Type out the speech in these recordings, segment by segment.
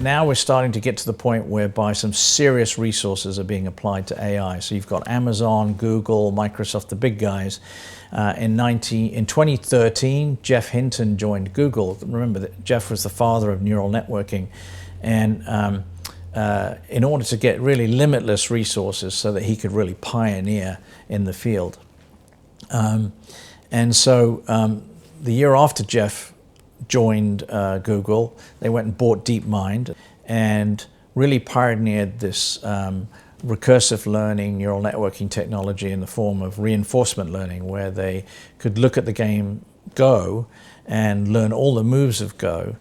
now we're starting to get to the point whereby some serious resources are being applied to AI. So you've got Amazon, Google, Microsoft, the big guys. In 2013, Jeff Hinton joined Google. Remember that Jeff was the father of neural networking. And in order to get really limitless resources so that he could really pioneer in the field. And so the year after Jeff joined Google, they went and bought DeepMind and really pioneered this recursive learning, neural networking technology in the form of reinforcement learning, where they could look at the game Go and learn all the moves of Go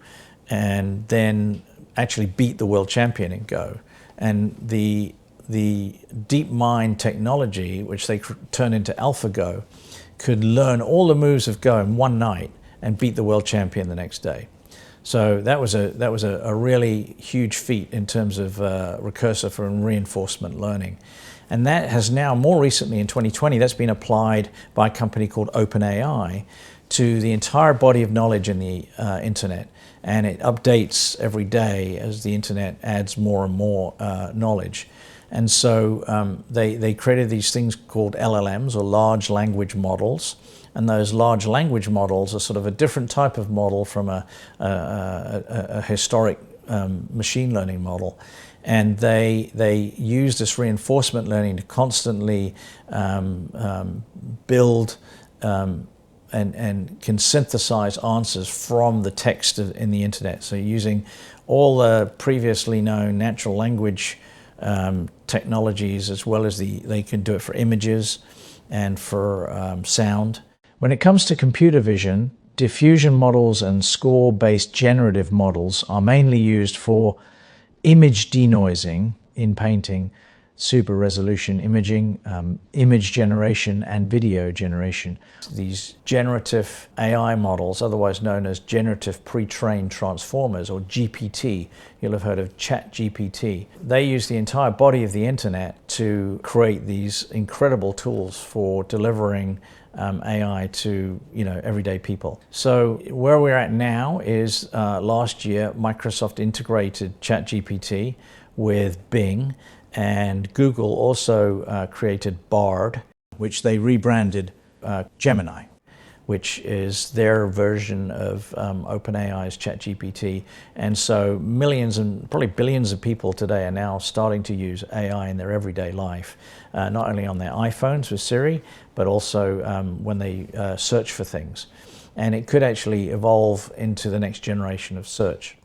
and then actually beat the world champion in Go. And the DeepMind technology, which they turned into AlphaGo, could learn all the moves of Go in one night and beat the world champion the next day. So that was a really huge feat in terms of recursive and reinforcement learning. And that has now, more recently in 2020, that's been applied by a company called OpenAI to the entire body of knowledge in the internet. And it updates every day as the internet adds more and more knowledge. And so they created these things called LLMs, or large language models. And those large language models are sort of a different type of model from a historic machine learning model. And they use this reinforcement learning to constantly build and can synthesize answers from the text in the internet. So using all the previously known natural language technologies, as well as they can do it for images and for sound. When it comes to computer vision, diffusion models and score-based generative models are mainly used for image denoising in painting, super resolution imaging, image generation, and video generation. These generative AI models, otherwise known as generative pre-trained transformers, or GPT, you'll have heard of ChatGPT. They use the entire body of the internet to create these incredible tools for delivering AI to everyday people. So where we're at now is last year Microsoft integrated ChatGPT with Bing, and Google also created Bard, which they rebranded Gemini, which is their version of OpenAI's ChatGPT. And so millions and probably billions of people today are now starting to use AI in their everyday life, not only on their iPhones with Siri, but also when they search for things. And it could actually evolve into the next generation of search.